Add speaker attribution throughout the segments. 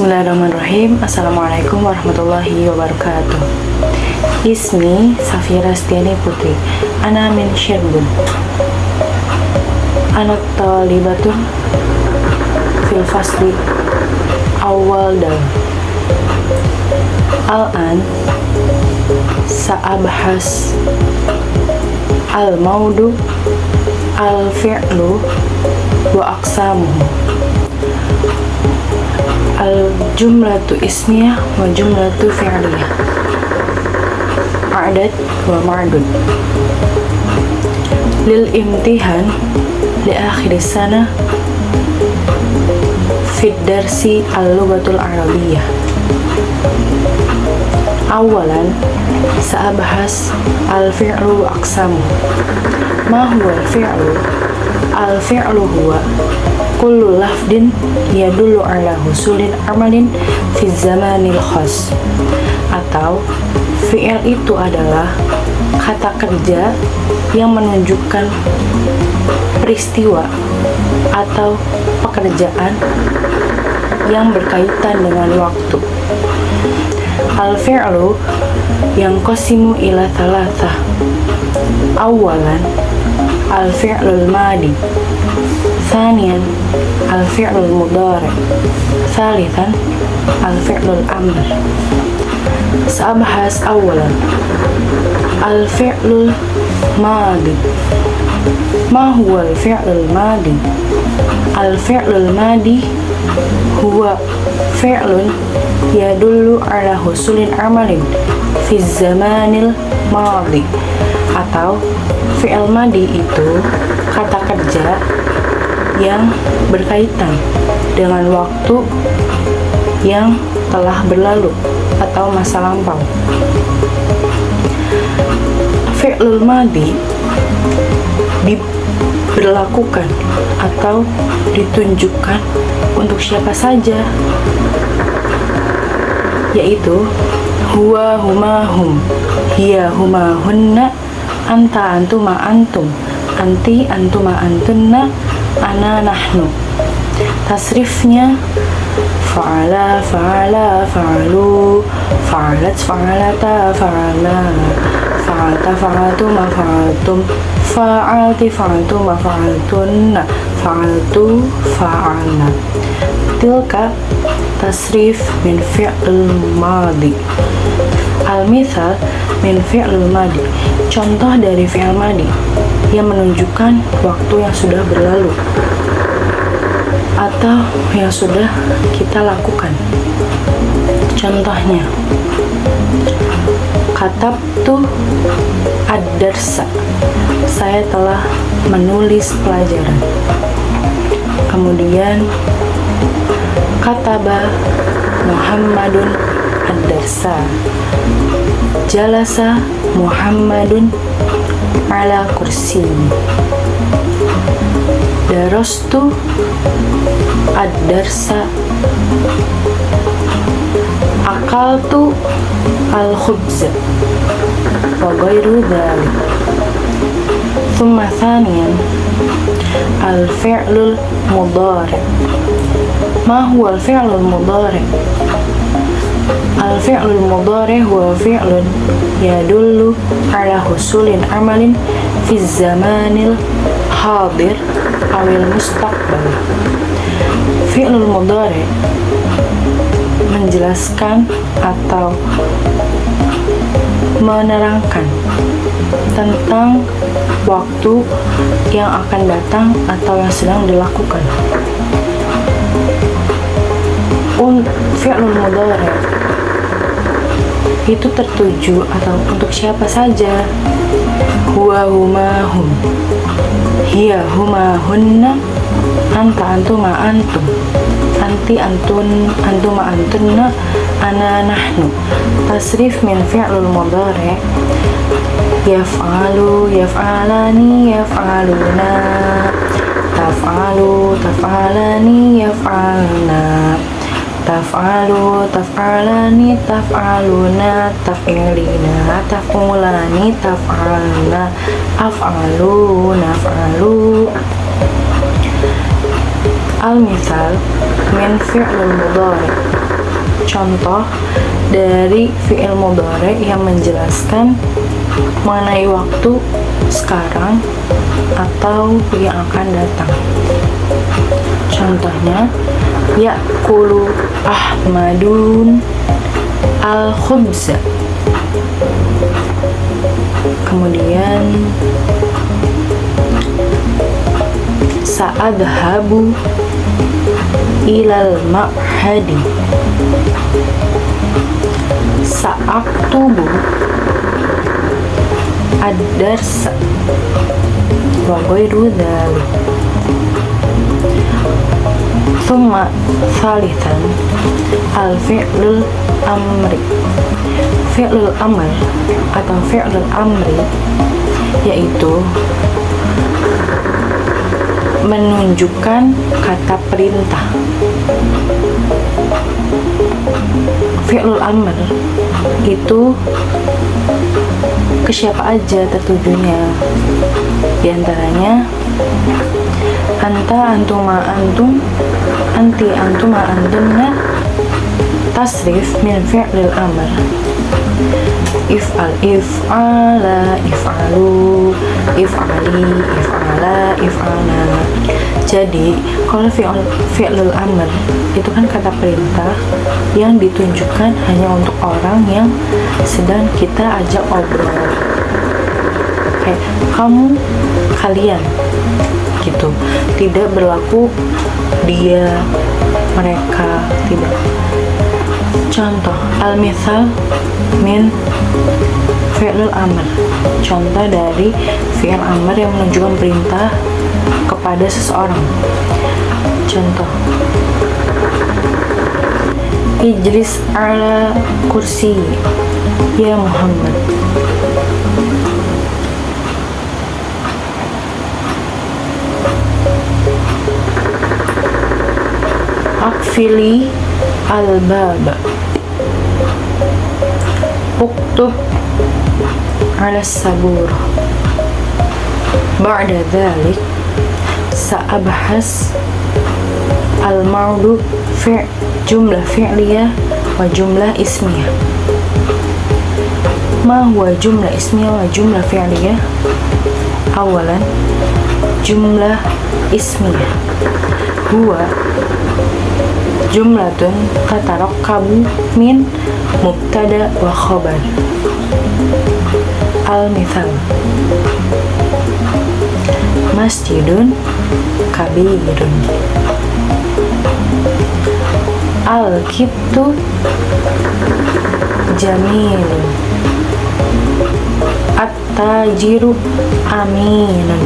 Speaker 1: Bismillahirrahmanirrahim. Assalamualaikum warahmatullahi wabarakatuh. Ismi Safira Stiani Putri. Ana min Cirebon. Ana talibatun fil fasli awal dal. Al-an sa'abhas al-maudu al-fi'lu wa aqsamuhu. Al-jumlatu ismiyah wa jumlatu fi'liyah. A'dad wa ma'dud. Lil imtihan li akhir sana fid darsi al-lughatul arabiyyah. Awalan sa'abhas al-fi'lu wa aqsamuhu. Ma huwa al-fi'lu? Al-fi'lu huwa kullu lafdin yadullu ala husulin amalin fi zamanil khas. Atau fi'il itu adalah kata kerja yang menunjukkan peristiwa atau pekerjaan yang berkaitan dengan waktu. Al-fi'lu yang qasimu ila thalatha. Awalan al-fi'lul madi, thaniyan al-fi'lul mudhari', thalithan al-fi'lul amr. Sa'abhas awalan al-fi'lul madi. Ma huwa al-fi'lul madi? Al-fi'lul madi huwa fi'lun yadullu ala husulin amalin fi zamanil madi. Atau fi'il madi itu kata kerja yang berkaitan dengan waktu yang telah berlalu atau masa lampau. Fi'lul madi diberlakukan atau ditunjukkan untuk siapa saja, yaitu huwa huma hum, hiya huma hunna, anta antuma antum, anti antuma antunna, ana nahnu. Tasrifnya fa'ala fa'ala fa'alu, fa'alat fa'alata fa'ala, fa'alta fa'altuma fa'altum, fa'alti fa'altuma fa'altunna, fa'altu fa'alna. Tilka tasrif min fi'l madi. Al-mithal min fi'l madi, contoh dari fi'il madi yang menunjukkan waktu yang sudah berlalu atau yang sudah kita lakukan. Contohnya, katabtu ad-darsa, saya telah menulis pelajaran. Kemudian kataba Muhammadun ad-darsa, jalasa Muhammadun ala kursi. Darastu ad-darsa, akaltu al-khubza, wa ghairu dhalik. Thumma thaniyan al-fi'lul mudhari'. Ma huwa al-fi'lul mudhari'? Al-fi'lul mudhari' huwa fi'lun yadullu ala husulin amalin fi zamanil hadir awil mustaqbal. Fi'lul mudhari' menjelaskan atau menerangkan tentang waktu yang akan datang atau yang sedang dilakukan. Fi'lul mudhari' itu tertuju atau untuk siapa saja. Huwa huma hum, hiya huma hunna, anta antuma antum, anti antun antuma antunna, ana nahnu. Tasrif min fi'lul mudhari' yaf'alu yaf'alani yaf'aluna, taf'alu taf'alani yaf'alna, taf'alu taf'alani taf'aluna, taf'ilina taf'ulani taf'alna, af'alu naf'alu. Al-mithal min fi'lul mudhari'. contoh dari fi'il mudhari yang menjelaskan mengenai waktu sekarang atau yang akan datang. Contohnya, ya'kulu Ahmadun al-khubza. Kemudian, sa'adhabu ilal ma'hadi. Sa'aktubu ad-darsa wa ghairu dzalik. Thumma thalithan al-fi'lul amri. Fi'lul amr atau fi'lul amri yaitu menunjukkan kata perintah. Fi'lul amr itu ke siapa aja tertujunya. Di antaranya anta, antuma, antum, anti, antuma, antunna. Tasrif min fi'lil amr. If'al, if'ala, if'alu, if'ali, if'ala, if'ana. Jadi, kalau fi'lul amr itu kan kata perintah yang ditunjukkan hanya untuk orang yang sedang kita ajak obrol. Kayak kamu, kalian gitu. Tidak berlaku dia, mereka, tidak. Contoh, al-mithal min fi'lul amr. Contoh dari fi'il amr yang menunjukkan perintah kepada seseorang. Contoh, ijlis ala kursi ya Muhammad. Akfili al-baba. Uktub ala sabur. Ba'da dhalik sa'abhas al-ma'du jumlah fi'liyah wa jumlah ismiyah. Ma huwa jumlah ismiyah wa jumlah fi'liyah? Awalan, jumlah ismiyah huwa jumlatun tatarakabu min mubtada wa khabar. Al-mithal, masjidun kabirun. Al-kibtu jamilun. At-tajiru aminun.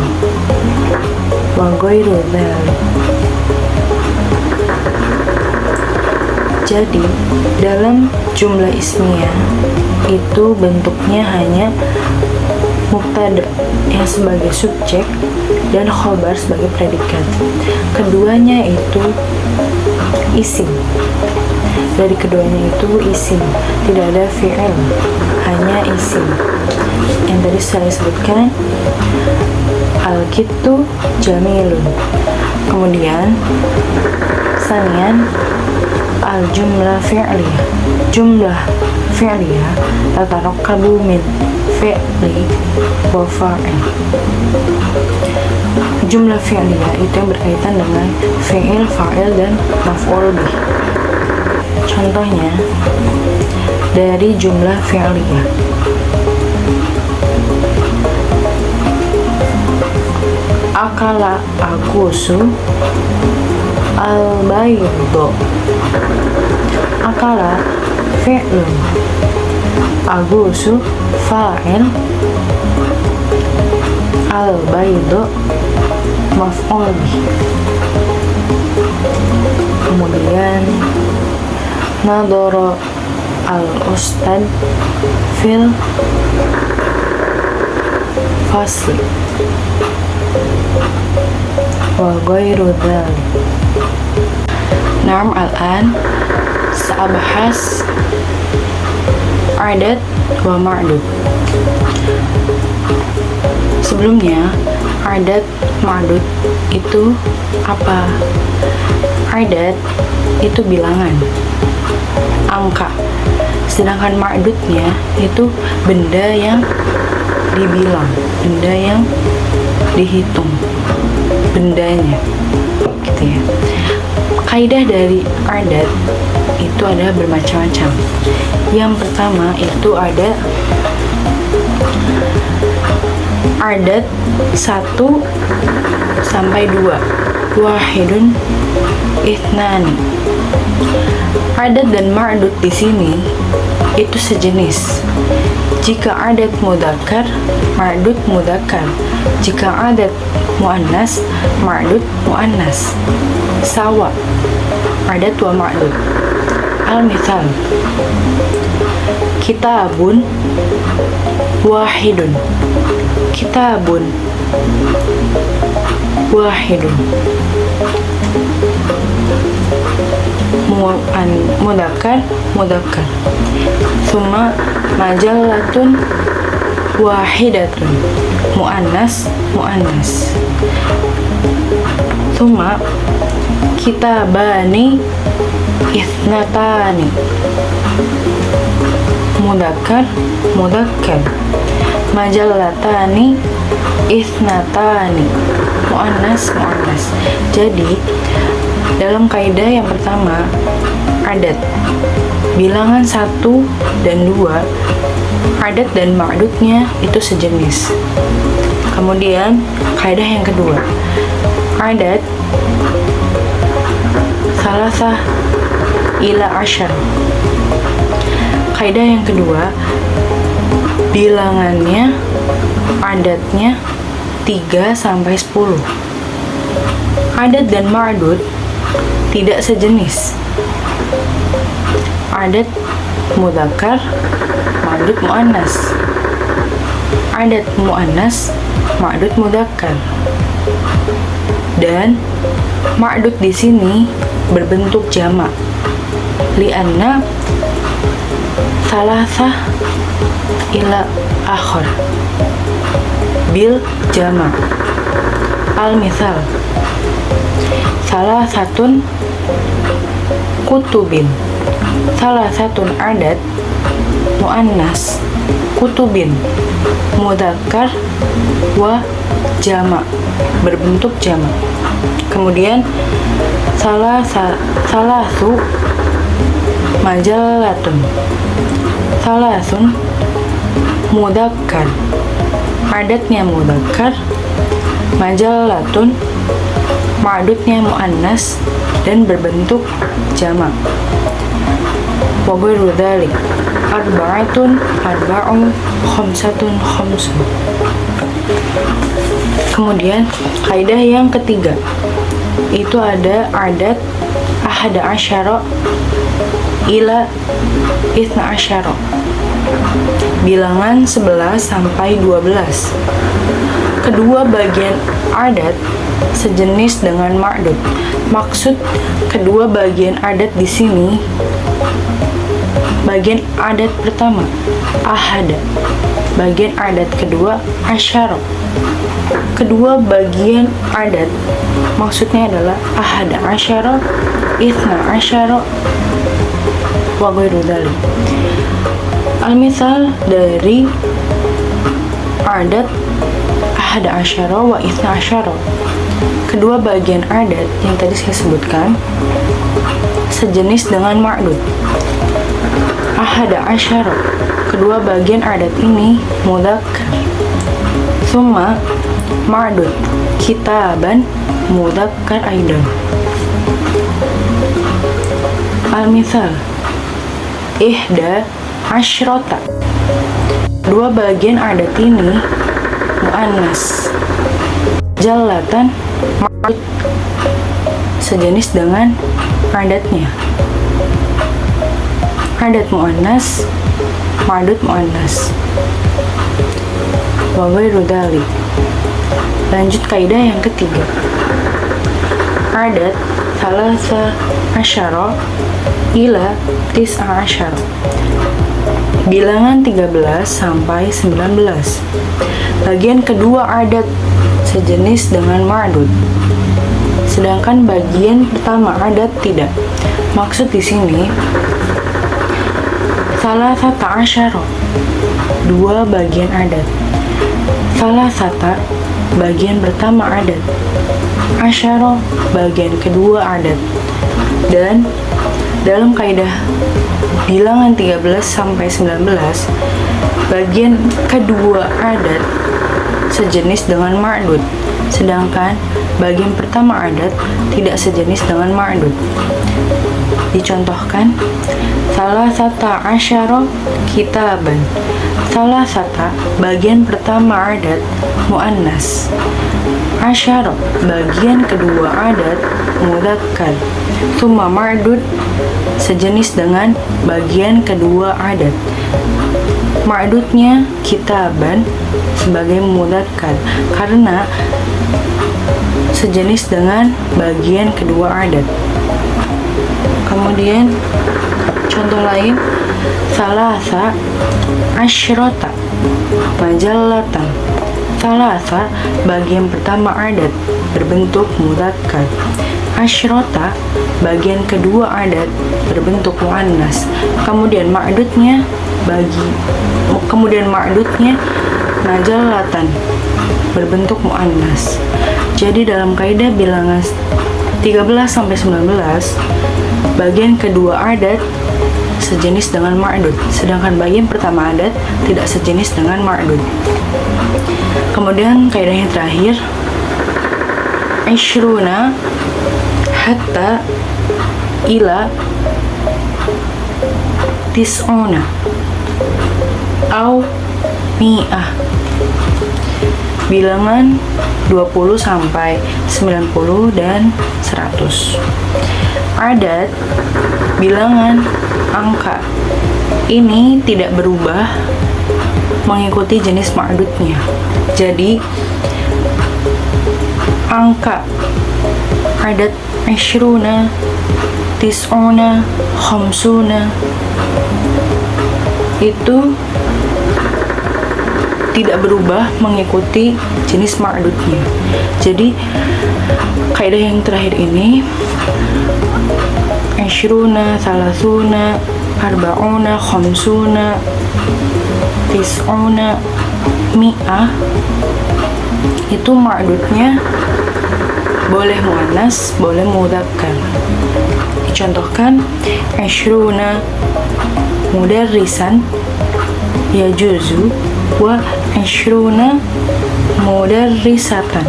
Speaker 1: Wa ghairu dzalik. Jadi, dalam jumlah ismiyah itu bentuknya hanya mubtada yang sebagai subjek dan khobar sebagai predikat. Keduanya itu isim. Dari keduanya itu isim, tidak ada fi'il, hanya isim. Yang tadi saya sebutkan, al-kibtu jamilun. Kemudian sanian al-jumlah fi'liyah. Jumlah fi'liyah tatarakabu min fi'li wa fa'il. Jumlah fi'liyah itu yang berkaitan dengan fi'il, fa'il, dan maf'ul bih. Contohnya dari jumlah fi'liyah, akala akusu al-baydo. Akala fi'lun, agusu fa'il, al-baydo maf'ul bih. Kemudian nadoro al-ustad fil fasli wa ghairu dzalik. Naam, al-an sa'abhas adat wa ma'dud. Sebelumnya, adat, ma'dud itu apa? Adat itu bilangan. angka. Sedangkan ma'dudnya itu benda yang dibilang, benda yang dihitung, bendanya, gitu ya. Kaidah dari adat itu ada bermacam-macam. Yang pertama itu ada adat 1 sampai 2. Wahidun ithnani. Adat dan ma'dud di sini itu sejenis. Jika adat mudzakkar, ma'dud mudzakkar. Jika adat muannas, ma'dud muannas. Sawa adat wa ma'dud. Al-mithal, kitabun wahidun. Kitabun wahidun. Mudzakkar mudzakkar. Summa majallatun wahidatun. Muannas muannas. Summa kitabani ithnatani. Mudzakkar mudzakkar. Majallatani ithnatani. Muannas muannas. Jadi dalam kaidah yang pertama, adat bilangan 1 dan 2, adat dan ma'dudnya itu sejenis. Kemudian kaidah yang kedua, adat salasah ila asyar. Kaidah yang kedua, bilangannya, adatnya 3 sampai 10. Adat dan ma'dud tidak sejenis. Adat mudzakkar, ma'dud muannas. Adat muannas, ma'dud mudzakkar. Dan ma'dud di sini berbentuk jamak. Lianna salasah ila akhar bil jamak. Al-mithal, salah satun kutubin. Salah satun adat muannas, kutubin mudzakkar wa jamak, berbentuk jamak. Kemudian salasu majallatun. Salasun mudzakkar, adatnya mudzakkar. Majallatun, ma'dudnya muannas dan berbentuk jamak. Wa ghairu dzalik, arba'atun arba'un, khamsatun khamsun. Kemudian kaidah yang ketiga itu ada adat ahada asyara ila itsna asyara. Bilangan 11 sampai 12. Kedua bagian adat sejenis dengan ma'dud. Maksud kedua bagian adat di sini, bagian adat pertama ahada, bagian adat kedua asyara. Kedua bagian adat maksudnya adalah ahada asyara, itsna asyara, wa ghairu dzalik. Al-misal dari adat ahada asyara wa itsna asyara. Kedua bagian adat yang tadi saya sebutkan sejenis dengan ma'dud. Ahada asyara, kedua bagian adat ini mudzakkar. Summa ma'dud, kitaban mudzakkar aidan. Al-mithal, ihda asyrota. Dua bagian adat ini muannas. Jallatan ma'dud, sejenis dengan adatnya. Adat muannas, ma'dud muannas. Wa ghairu dzalik. Lanjut kaidah yang ketiga. Adat salasa asyara ila tis'a asyara. Bilangan 13 sampai 19. Bagian kedua adat sejenis dengan ma'dud. Sedangkan bagian pertama adat tidak. Maksud di sini Salasata asyara, 2 bagian adat. Salasata, bagian pertama adat. Asyara, bagian kedua adat. Dan dalam kaidah bilangan 13 sampai 19, bagian kedua adat sejenis dengan ma'dud, sedangkan bagian pertama adat tidak sejenis dengan ma'dud. Dicontohkan, salasata asyara kitaban. Salasata, bagian pertama adat muannas. Asyara, bagian kedua adat mudzakkar. Tsumma ma'dud, sejenis dengan bagian kedua adat. Ma'dudnya kitaban sebagai mudzakkar karena sejenis dengan bagian kedua adat. Kemudian contoh lain, salasa asyrota majallatan. Salasa, bagian pertama adat berbentuk mudzakkar. Asyrota, bagian kedua adat berbentuk muannas. Kemudian ma'dudnya majallatan berbentuk muannas. Jadi dalam kaidah bilangan 13 sampai 19, bagian kedua adat sejenis dengan ma'dud, sedangkan bagian pertama adat tidak sejenis dengan ma'dud. Kemudian kaidah yang terakhir, ishruna hatta ila tis'una au mi'ah, bilangan 20 sampai 90 dan 100. Adat, bilangan, angka ini tidak berubah mengikuti jenis ma'dudnya. Jadi angka adat ishruna, tis'una, khamsuna itu tidak berubah mengikuti jenis ma'dudnya. Jadi kaidah yang terakhir ini, ishruna, salasuna, arba'una, khamsuna, tis'una, mi'ah, itu ma'dudnya boleh muannas, boleh mudzakkar. Dicontohkan, ishruna mudarrisan yajuzu wa ishruna mudarrisatan.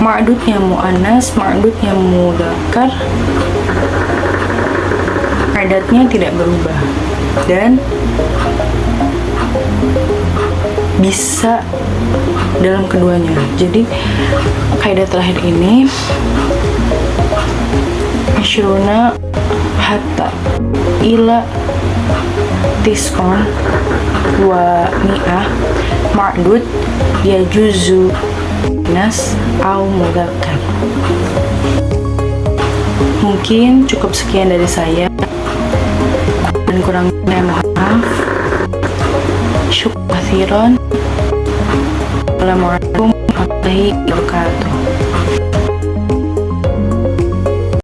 Speaker 1: Ma'dudnya muannas, ma'dudnya mudzakkar, adatnya tidak berubah dan bisa dalam keduanya. Jadi kaidah terakhir ini, ishruna hatta ila tis'un wa mi'ah ma'dud yajuzu nas au mudzakkar. Mungkin cukup sekian dari saya, dan kurangnya mohon maaf. Syukran katsiran. Assalamualaikum warahmatullahi wabarakatuh.